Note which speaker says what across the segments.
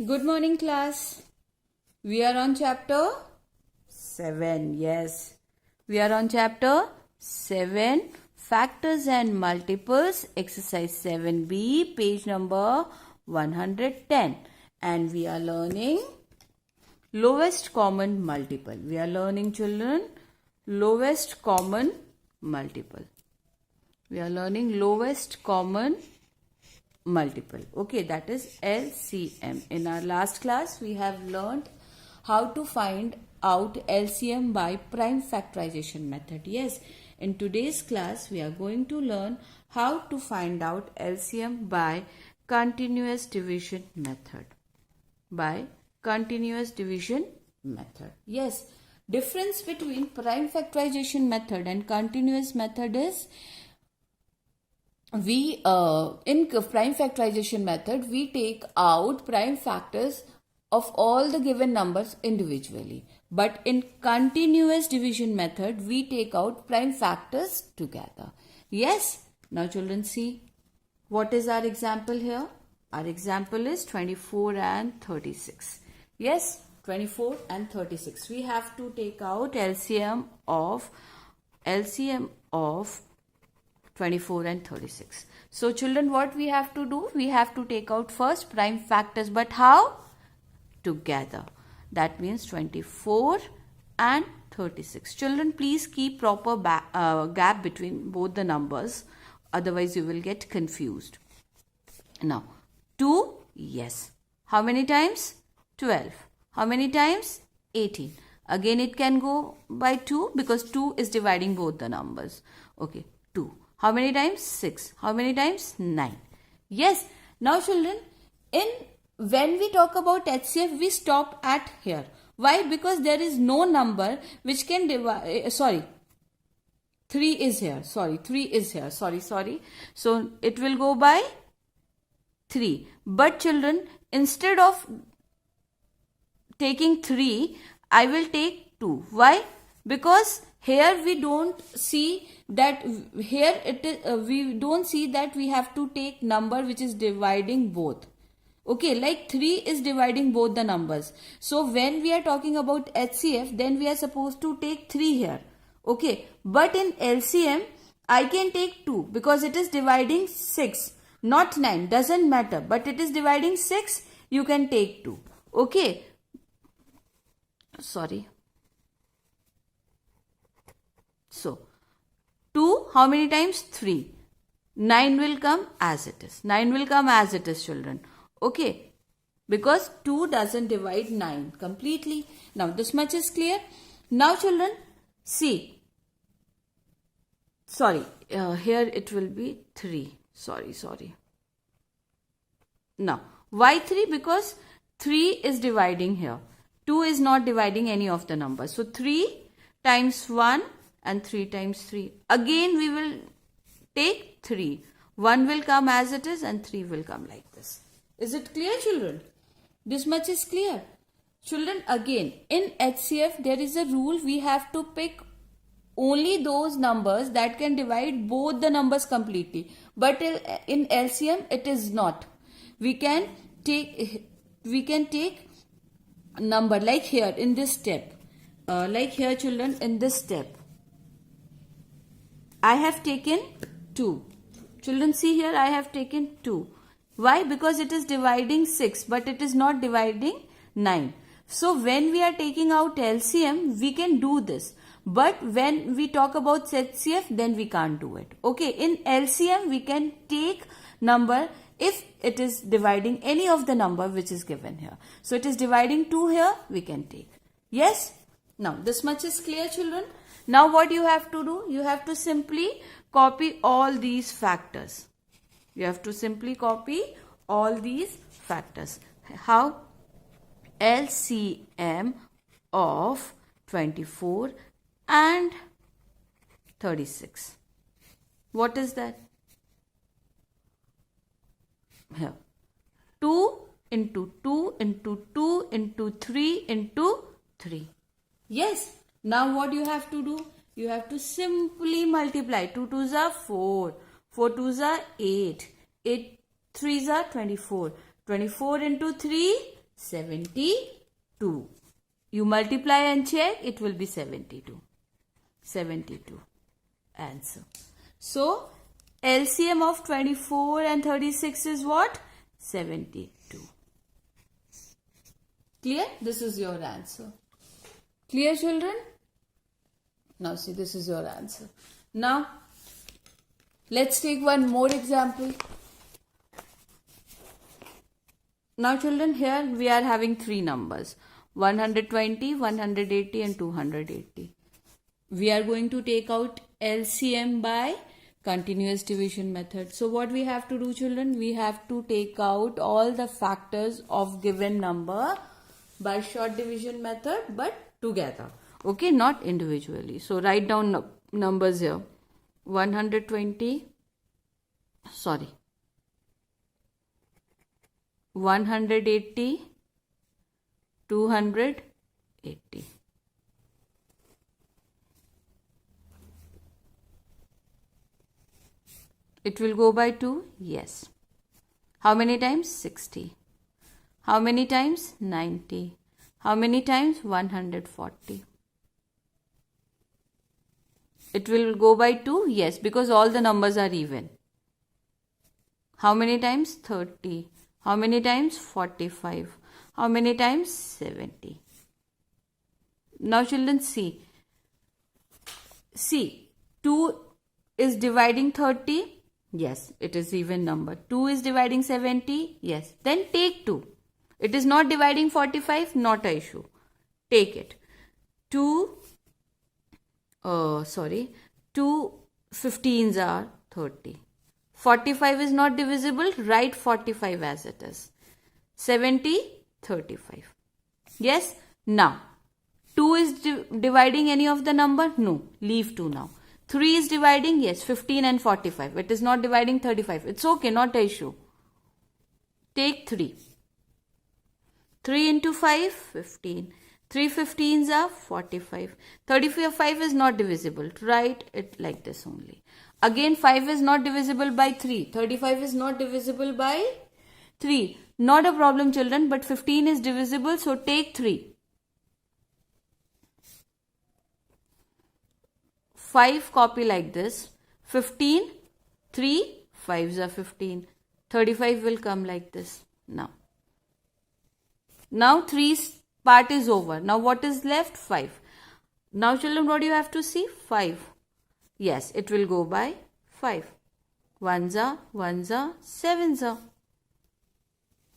Speaker 1: Good morning, class. We are on chapter 7. Yes, we are on chapter 7, Factors and Multiples, exercise 7b, page number 110. And we are learning lowest common multiple. We are learning, children, lowest common multiple. We are learning lowest common multiple. Okay, that is LCM. In our last class, we have learned how to find out LCM by prime factorization method. Yes, in today's class, we are going to learn how to find out LCM by continuous division method. By continuous division method. Yes, difference between prime factorization method and continuous method is in prime factorization method, we take out prime factors of all the given numbers individually. But in continuous division method, we take out prime factors together. Yes, now children, see what is our example here. Our example is 24 and 36. Yes, 24 and 36. We have to take out LCM of 24 and 36. So children, what we have to do? We have to take out first prime factors. But how? Together. That means 24 and 36. Children, please keep proper gap between both the numbers. Otherwise, you will get confused. Now, 2, yes. How many times? 12. How many times? 18. Again, it can go by 2 because 2 is dividing both the numbers. Okay, 2. How many times? 6. How many times? 9. Yes. Now children, when we talk about HCF, we stop at here. Why? Because there is no number which can divide, 3 is here. 3 is here. Sorry. So it will go by 3. But children, instead of taking 3, I will take 2. Why? Because here we don't see that we don't see that we have to take number which is dividing both. Okay, like 3 is dividing both the numbers. So when we are talking about HCF, then we are supposed to take 3 here. Okay, but in LCM, I can take 2 because it is dividing 6, not 9. Doesn't matter, but it is dividing 6. You can take 2. Okay. Sorry. So, 2, how many times? 3. 9 will come as it is. 9 will come as it is, children. Okay. Because 2 doesn't divide 9 completely. Now, this much is clear. Now, children, see. Sorry. Here it will be 3. Sorry. Now, why 3? Because 3 is dividing here. 2 is not dividing any of the numbers. So, 3 times 1 and 3 times 3. Again, we will take 3. 1 will come as it is and 3 will come like this. Is it clear, children? This much is clear. Children, again, in HCF, there is a rule. We have to pick only those numbers that can divide both the numbers completely. But in LCM, it is not. We can take number like here in this step. Like here, children, in this step. I have taken 2. Children, see here, I have taken 2. Why? Because it is dividing 6, but it is not dividing 9. So, when we are taking out LCM, we can do this. But when we talk about HCF, then we can't do it. Okay, in LCM, we can take number if it is dividing any of the number which is given here. So, it is dividing 2 here, we can take. Yes? Now, this much is clear, children. Now, what you have to do? You have to simply copy all these factors. You have to simply copy all these factors. How? LCM of 24 and 36. What is that? Here. 2 into 2 into 2 into 3 into 3. Yes. Now what you have to do? You have to simply multiply. 2 2s are 4. 4 2s are 8. 8 3s are 24. 24 into 3, 72. You multiply and check, it will be 72. 72 answer. So LCM of 24 and 36 is what? 72. Clear? This is your answer. Clear, children? Now see, this is your answer. Now let's take one more example. Now children, here we are having three numbers: 120, 180 and 280. We are going to take out LCM by continuous division method. So what we have to do, children? We have to take out all the factors of given number by short division method, but together. Okay, not individually. So write down numbers here. 120, 180, 280. It will go by 2? Yes. How many times? 60. How many times? 90. How many times? 140. It will go by 2? Yes, because all the numbers are even. How many times? 30. How many times? 45. How many times? 70. Now children, see. 2 is dividing 30. Yes, it is even number. 2 is dividing 70. Yes. Then take 2. It is not dividing 45. Not an issue. Take it. 2 15s are 30. 45 is not divisible. Write 45 as it is. 70, 35. Yes. Now, 2 is dividing any of the number? No. Leave 2 now. 3 is dividing? Yes. 15 and 45. It is not dividing 35. It's okay. Not an issue. Take 3. 3 into 5, 15. 3 15s are 45. 35 is not divisible. Write it like this only. Again, 5 is not divisible by 3. 35 is not divisible by 3. Not a problem, children, but 15 is divisible, so take 3. 5 copy like this. 15, 3, 5s are 15. 35 will come like this. Now 3's part is over. Now what is left? 5. Now children, what do you have to see? 5. Yes, it will go by 5. 1s are, 7s are.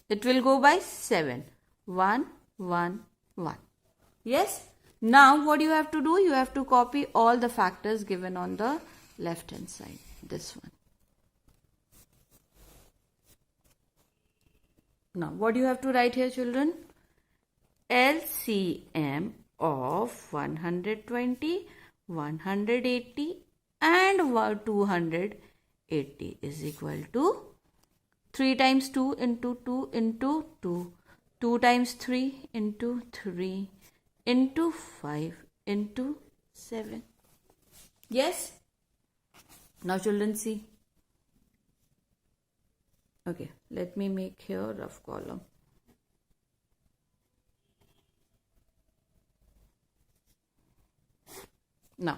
Speaker 1: It will go by 7. 1, 1, 1. Yes? Now what you have to do? You have to copy all the factors given on the left hand side. This one. Now what do you have to write here, children? LCM of 120, 180 and 280 is equal to 3 times 2 into 2 into 2. 2 times 3 into 3 into 5 into 7. Yes? Now children, see. Okay, let me make here a rough column. Now,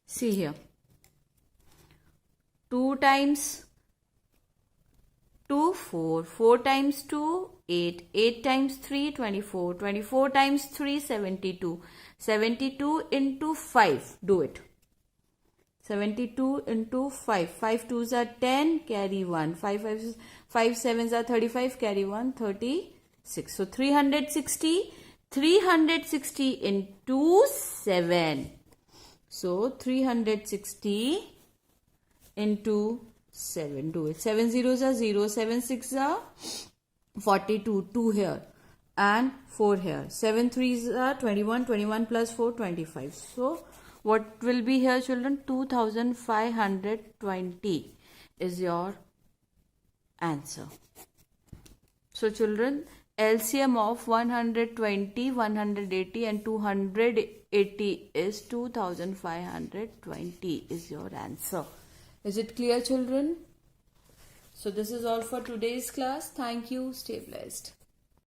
Speaker 1: see here. 2 times 2, 4. 4 times 2, 8. 8 times 3, 24. 24 times 3, 72. 72 into 5. Do it. 72 into 5. 5 2s are 10, carry 1. 5 7s are 35, carry 1, 36. So 360. 360 into 7. So 360 into 7. Do it. 7 zeros are 0. 7 6 are 42. 2 here and 4 here. 7 3s are 21. 21 plus 4, 25. So what will be here, children? 2520 is your answer. So children, LCM of 120, 180 and 280 is 2520 is your answer. Is it clear, children? So this is all for today's class. Thank you. Stay blessed.